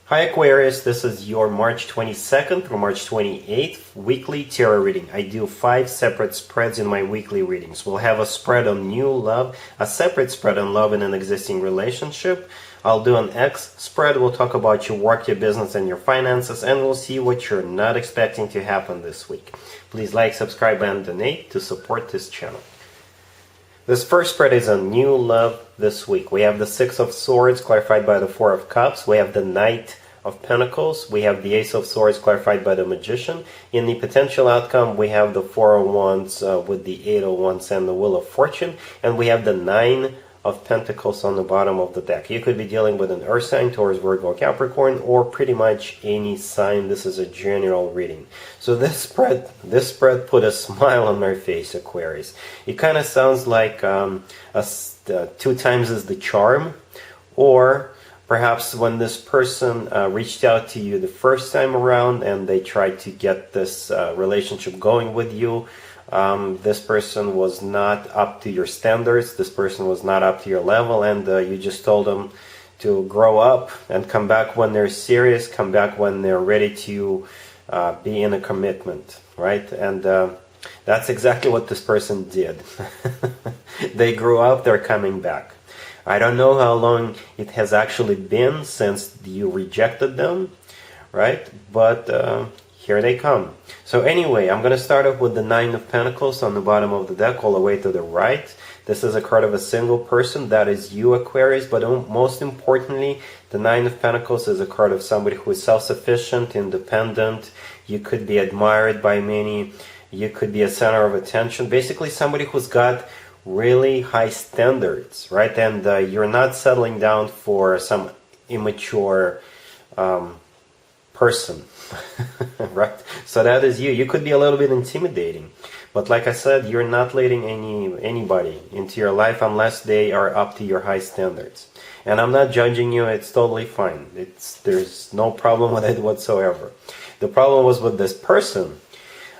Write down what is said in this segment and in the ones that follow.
Hi Aquarius, this is your March 22nd through March 28th weekly tarot reading. I do 5 separate spreads in my weekly readings. We'll have a spread on new love, a separate spread on love in an existing relationship. I'll do an X spread. We'll talk about your work, your business, and your finances, and we'll see what you're not expecting to happen this week. Please like, subscribe, and donate to support this channel. This first spread is on new love this week. We have the Six of Swords clarified by the Four of Cups. We have the Knight of Pentacles. We have the Ace of Swords clarified by the Magician. In the potential outcome, we have the Four of Wands with the Eight of Wands and the Wheel of Fortune. And we have the Nine of Pentacles on the bottom of the deck. You could be dealing with an Earth sign, Taurus, Virgo, Capricorn, or pretty much any sign. This is a general reading. So this spread put a smile on my face, Aquarius. It kind of sounds like 2 times is the charm, or perhaps when this person reached out to you the first time around and they tried to get this relationship going with you. This person was not up to your standards, this person was not up to your level, and you just told them to grow up and come back when they're serious, come back when they're ready to be in a commitment, right? And that's exactly what this person did. They grew up, they're coming back. I don't know how long it has actually been since you rejected them, right? But here they come. So anyway, I'm going to start off with the Nine of Pentacles on the bottom of the deck all the way to the right. This is a card of a single person. That is you, Aquarius. But most importantly, the Nine of Pentacles is a card of somebody who is self-sufficient, independent. You could be admired by many. You could be a center of attention. Basically, somebody who's got really high standards, right? And you're not settling down for some immature person. Right? So that is you. You could be a little bit intimidating, but like I said, you're not letting anybody into your life unless they are up to your high standards. And I'm not judging you. It's totally fine. There's no problem with it whatsoever. The problem was with this person.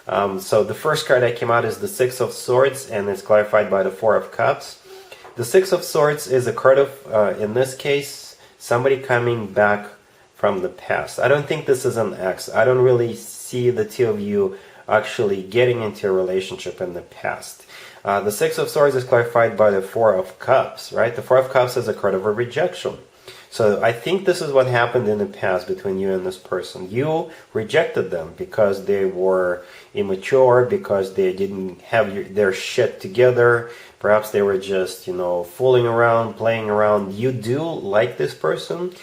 So the first card that came out is the Six of Swords, and it's clarified by the Four of Cups. The Six of Swords is a card of, in this case, somebody coming back from the past. I don't think this is an ex. I don't really see the two of you actually getting into a relationship in the past. The Six of Swords is clarified by the Four of Cups, right? The Four of Cups is a card of a rejection. So I think this is what happened in the past between you and this person. You rejected them because they were immature, because they didn't have their shit together. Perhaps they were just, fooling around, playing around. You do like this person.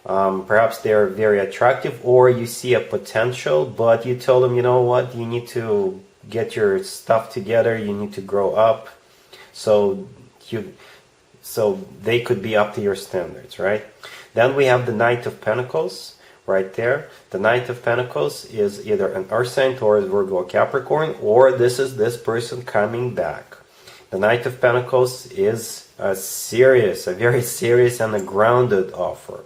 Perhaps they're very attractive, or you see a potential, but you tell them, you know what, you need to get your stuff together, you need to grow up, so they could be up to your standards, right? Then we have the Knight of Pentacles right there. The Knight of Pentacles is either an Earth sign, Taurus, Virgo, or Capricorn, or this is this person coming back. The Knight of Pentacles is a very serious and a grounded offer.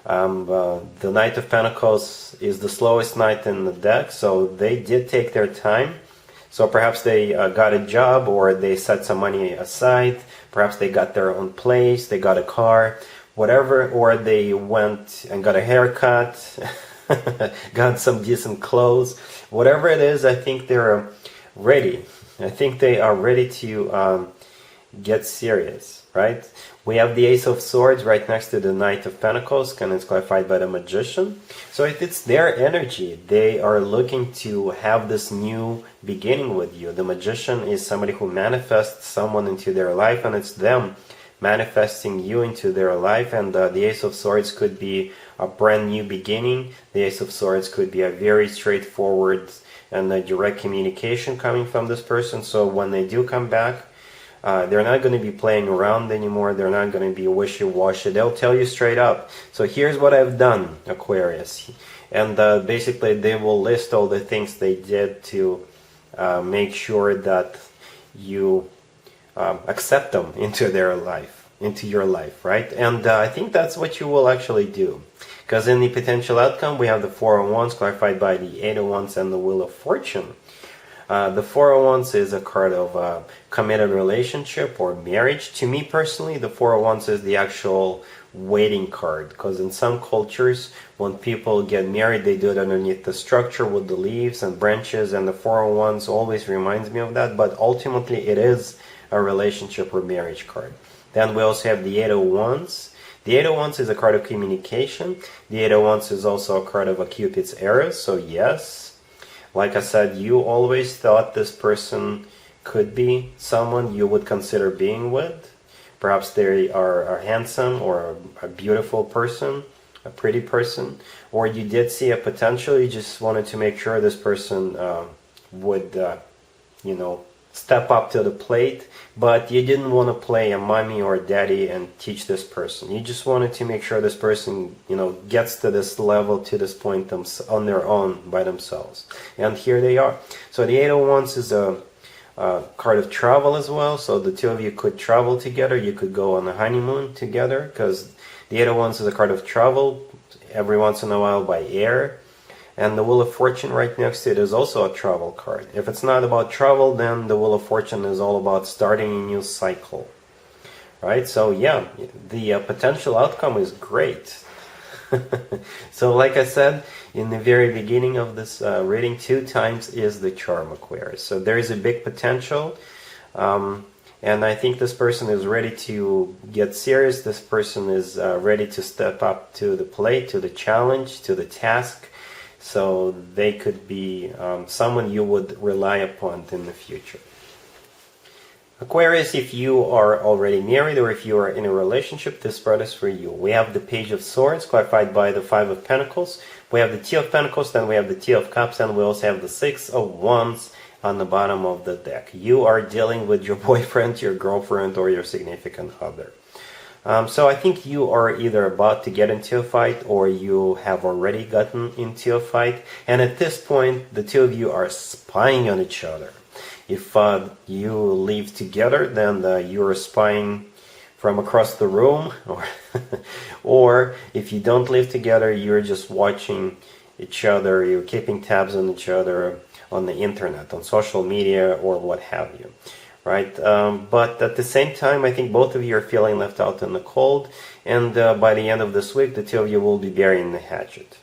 The Knight of Pentacles is the slowest knight in the deck, so they did take their time. So perhaps they got a job, or they set some money aside. Perhaps they got their own place, they got a car, whatever, or they went and got a haircut, got some decent clothes. Whatever it is, I think they're ready. I think they are ready to get serious, right? We have the Ace of Swords right next to the Knight of Pentacles, and it's clarified by the Magician. So it's their energy. They are looking to have this new beginning with you. The Magician is somebody who manifests someone into their life, and it's them manifesting you into their life. And the Ace of Swords could be a brand new beginning. The Ace of Swords could be a very straightforward and a direct communication coming from this person. So when they do come back, they're not going to be playing around anymore. They're not going to be wishy-washy. They'll tell you straight up. So here's what I've done, Aquarius. And basically they will list all the things they did to make sure that you accept them into their life, into your life, right? And I think that's what you will actually do. Because in the potential outcome, we have the Four of Wands clarified by the Eight of Wands and the Wheel of Fortune. The Four of Wands is a card of a committed relationship or marriage. To me personally, the Four of Wands is the actual wedding card, because in some cultures, when people get married, they do it underneath the structure with the leaves and branches, and the Four of Wands always reminds me of that, but ultimately it is a relationship or marriage card. Then we also have the Eight of Wands. The Eight of Wands is a card of communication. The Eight of Wands is also a card of a Cupid's arrow. So yes, like I said, you always thought this person could be someone you would consider being with. Perhaps they are handsome or a beautiful person, a pretty person, or you did see a potential. You just wanted to make sure this person would, step up to the plate, but you didn't want to play a mommy or daddy and teach this person. You just wanted to make sure this person, gets to this level, to this point on their own by themselves. And here they are. So the Eight of Wands is a card of travel as well. So the two of you could travel together. You could go on a honeymoon together, because the Eight of Wands is a card of travel every once in a while by air. And the Wheel of Fortune right next to it is also a travel card. If it's not about travel, then the Wheel of Fortune is all about starting a new cycle. Right? So yeah, the potential outcome is great. So like I said in the very beginning of this reading, 2 times is the charm, Aquarius. So there is a big potential. And I think this person is ready to get serious. This person is ready to step up to the plate, to the challenge, to the task. So they could be someone you would rely upon in the future. Aquarius, if you are already married or if you are in a relationship, this spread is for you. We have the Page of Swords, clarified by the Five of Pentacles. We have the Two of Pentacles, then we have the Two of Cups, and we also have the Six of Wands on the bottom of the deck. You are dealing with your boyfriend, your girlfriend, or your significant other. So I think you are either about to get into a fight or you have already gotten into a fight. And at this point, the two of you are spying on each other. If you live together, then you're spying from across the room. Or if you don't live together, you're just watching each other. You're keeping tabs on each other on the internet, on social media, or what have you. Right? But at the same time, I think both of you are feeling left out in the cold, and by the end of this week, the two of you will be burying the hatchet.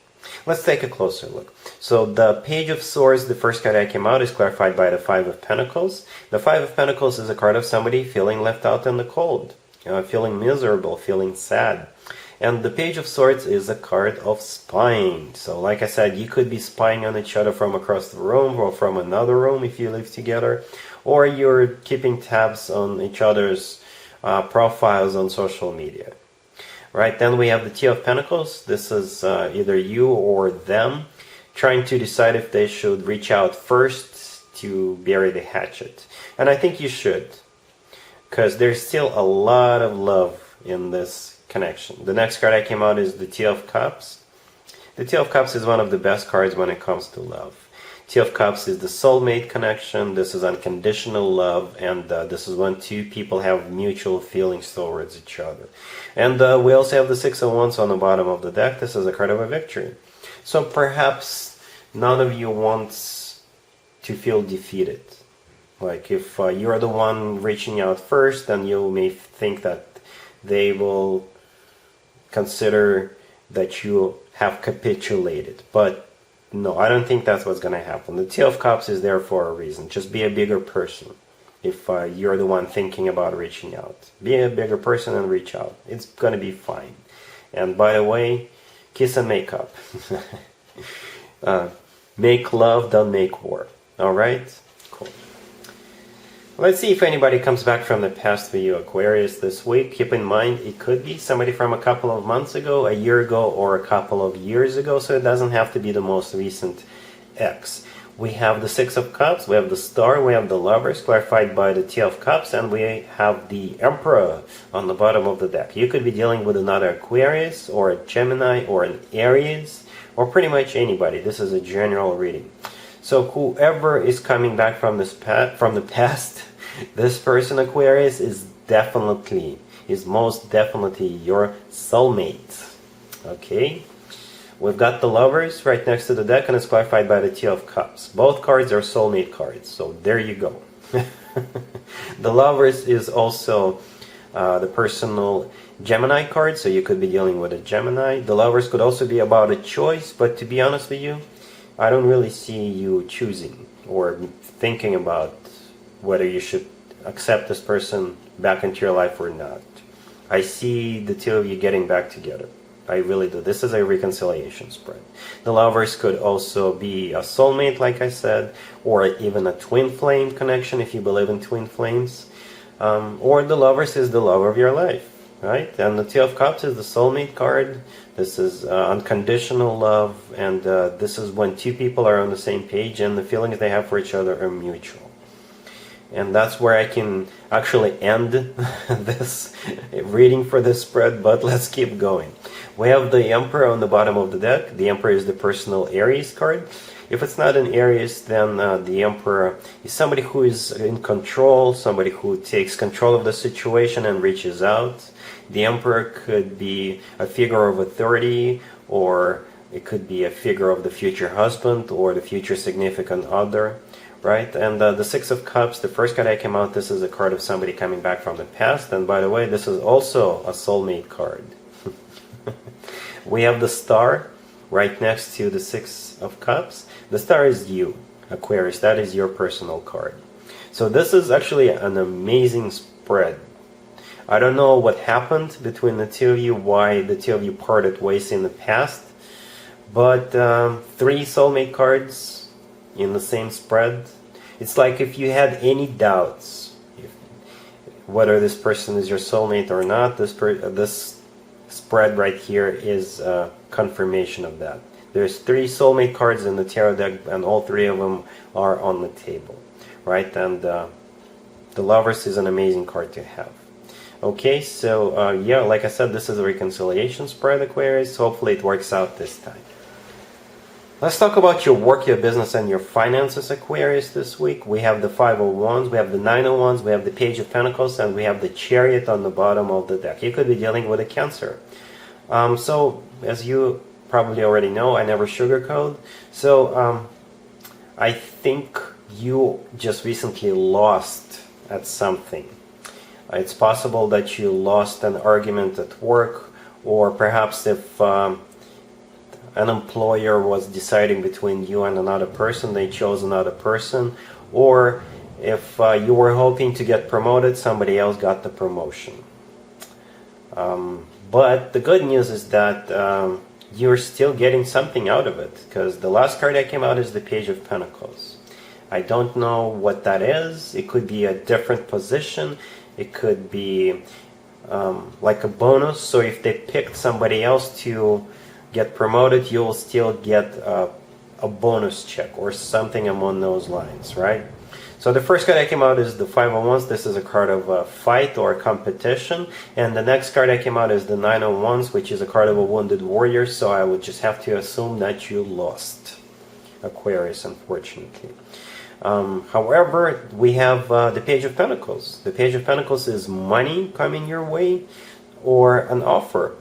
Let's take a closer look. So the Page of Swords, the first card that came out, is clarified by the Five of Pentacles. The Five of Pentacles is a card of somebody feeling left out in the cold, feeling miserable, feeling sad. And the Page of Swords is a card of spying. So like I said, you could be spying on each other from across the room or from another room if you live together. Or you're keeping tabs on each other's profiles on social media. Right, then we have the Two of Pentacles. This is either you or them trying to decide if they should reach out first to bury the hatchet. And I think you should, because there's still a lot of love in this connection. The next card that came out is the Two of Cups. The Two of Cups is one of the best cards when it comes to love. Two of Cups is the soulmate connection. This is unconditional love, and this is when two people have mutual feelings towards each other. And we also have the Six of Wands on the bottom of the deck. This is a card of a victory. So perhaps none of you wants to feel defeated. Like if you're the one reaching out first, then you may think that they will consider that you have capitulated. But no, I don't think that's what's going to happen. The Two of Cups is there for a reason. Just be a bigger person if you're the one thinking about reaching out. Be a bigger person and reach out. It's going to be fine. And by the way, kiss and make up. Make love, don't make war. Alright? Cool. Let's see if anybody comes back from the past for you, Aquarius, this week. Keep in mind, it could be somebody from a couple of months ago, a year ago, or a couple of years ago, so it doesn't have to be the most recent ex. We have the Six of Cups, we have the Star, we have the Lovers, clarified by the Two of Cups, and we have the Emperor on the bottom of the deck. You could be dealing with another Aquarius, or a Gemini, or an Aries, or pretty much anybody. This is a general reading. So whoever is coming back from the past, this person, Aquarius, is most definitely your soulmate. Okay? We've got the Lovers right next to the deck, and it's clarified by the Two of Cups. Both cards are soulmate cards, so there you go. The Lovers is also the personal Gemini card, so you could be dealing with a Gemini. The Lovers could also be about a choice, but to be honest with you, I don't really see you choosing or thinking about whether you should accept this person back into your life or not. I see the two of you getting back together. I really do. This is a reconciliation spread. The Lovers could also be a soulmate, like I said, or even a twin flame connection if you believe in twin flames. Or the Lovers is the love of your life, right? And the Two of Cups is the soulmate card. This is unconditional love, and this is when two people are on the same page and the feelings they have for each other are mutual. And that's where I can actually end this reading for this spread, but let's keep going. We have the Emperor on the bottom of the deck. The Emperor is the personal Aries card. If it's not an Aries, then the Emperor is somebody who is in control, somebody who takes control of the situation and reaches out. The Emperor could be a figure of authority, or it could be a figure of the future husband or the future significant other. Right, and the Six of Cups, the first card that came out, this is a card of somebody coming back from the past. And by the way, this is also a soulmate card. We have the Star right next to the Six of Cups. The Star is you, Aquarius. That is your personal card. So this is actually an amazing spread. I don't know what happened between the two of you, why the two of you parted ways in the past. But 3 soulmate cards in the same spread. It's like if you had any doubts whether this person is your soulmate or not, this spread right here is confirmation of that. There's 3 soulmate cards in the tarot deck, and all 3 of them are on the table, right? And the Lovers is an amazing card to have. Okay, so yeah, like I said, this is a reconciliation spread, Aquarius. Hopefully it works out this time. Let's talk about your work, your business, and your finances, Aquarius, this week. We have the 5 of Wands, we have the 9 of Wands, we have the Page of Pentacles, and we have the Chariot on the bottom of the deck. You could be dealing with a Cancer. So, as you probably already know, I never sugarcoat. So, I think you just recently lost at something. It's possible that you lost an argument at work, or perhaps if an employer was deciding between you and another person, they chose another person, or if you were hoping to get promoted, somebody else got the promotion. But the good news is that you're still getting something out of it, because the last card that came out is the Page of Pentacles. I don't know what that is. It could be a different position. It could be like a bonus. So if they picked somebody else to get promoted, you will still get a bonus check or something along those lines, right? So the first card that came out is the 5 of Wands. This is a card of a fight or competition. And the next card that came out is the 9 of Wands, which is a card of a wounded warrior. So I would just have to assume that you lost, Aquarius, unfortunately. However, we have the Page of Pentacles. The Page of Pentacles is money coming your way or an offer.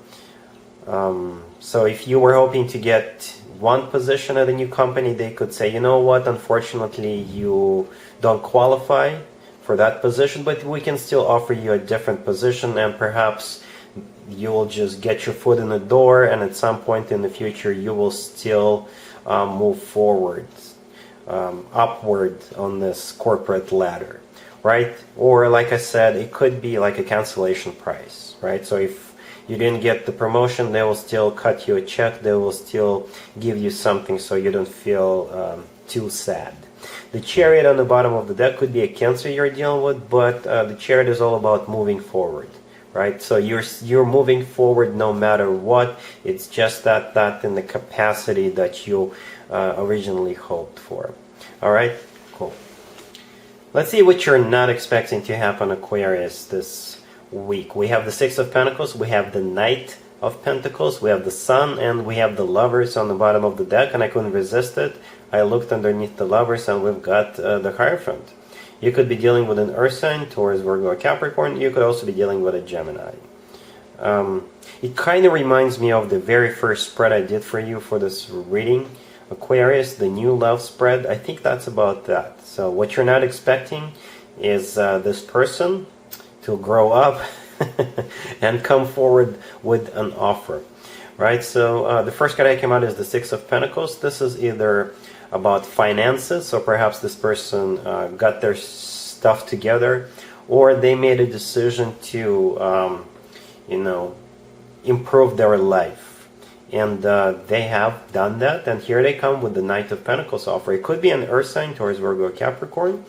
So if you were hoping to get one position at a new company, they could say, you know what, unfortunately you don't qualify for that position, but we can still offer you a different position, and perhaps you will just get your foot in the door, and at some point in the future you will still move forward, upward on this corporate ladder, right? Or like I said, it could be like a cancellation price, right? So if you didn't get the promotion, they will still cut you a check, they will still give you something so you don't feel too sad. The Chariot on the bottom of the deck could be a Cancer you're dealing with, but the Chariot is all about moving forward, right? So you're moving forward no matter what. It's just that in the capacity that you originally hoped for. All right, cool. Let's see what you're not expecting to happen, Aquarius, this week. We have the 6 of Pentacles, we have the Knight of Pentacles, we have the Sun, and we have the Lovers on the bottom of the deck, and I couldn't resist it. I looked underneath the Lovers, and we've got the Hierophant. You could be dealing with an Earth sign, Taurus, Virgo, or Capricorn. You could also be dealing with a Gemini. It kind of reminds me of the very first spread I did for you for this reading, Aquarius, the new love spread. I think that's about that. So what you're not expecting is this person to grow up and come forward with an offer, right? So the first card that came out is the Six of Pentacles. This is either about finances, so perhaps this person got their stuff together, or they made a decision to improve their life, and they have done that, and here they come with the Knight of Pentacles offer. It could be an earth sign, Taurus, Virgo, Capricorn,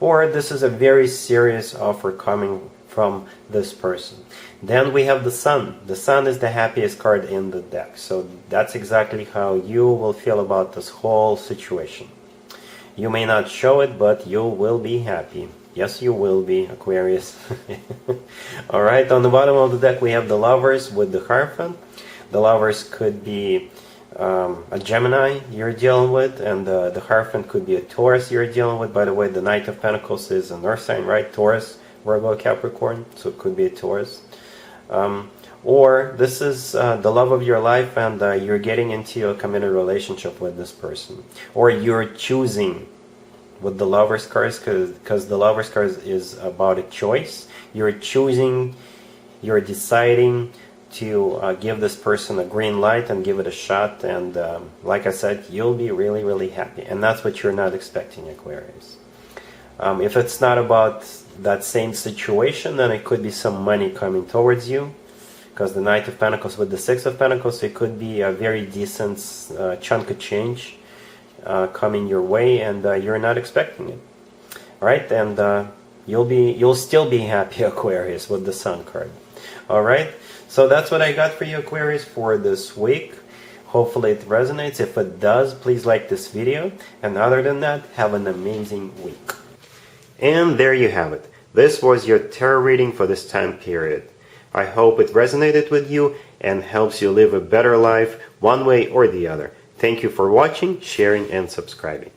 or this is a very serious offer coming from this person. Then we have the Sun. The Sun is the happiest card in the deck, so that's exactly how you will feel about this whole situation. You may not show it, but you will be happy. Yes, you will be, Aquarius. Alright, on the bottom of the deck we have the Lovers with the Hierophant. The Lovers could be a Gemini you're dealing with, and the Hierophant could be a Taurus you're dealing with. By the way, the Knight of Pentacles is an earth sign, right? Taurus, Virgo, Capricorn, so it could be a Taurus. Or this is the love of your life, and you're getting into a committed relationship with this person. Or you're choosing with the Lovers cards, because the Lovers cards is about a choice. You're choosing, you're deciding to give this person a green light and give it a shot, and like I said, you'll be really, really happy. And that's what you're not expecting, Aquarius. If it's not about that same situation, then it could be some money coming towards you, because the Knight of Pentacles with the Six of Pentacles, it could be a very decent chunk of change coming your way, and you're not expecting it. Alright, and you'll still be happy, Aquarius, with the Sun card. Alright, so that's what I got for you, Aquarius, for this week. Hopefully it resonates. If it does, please like this video, and other than that, have an amazing week. And there you have it. This was your tarot reading for this time period. I hope it resonated with you and helps you live a better life one way or the other. Thank you for watching, sharing, and subscribing.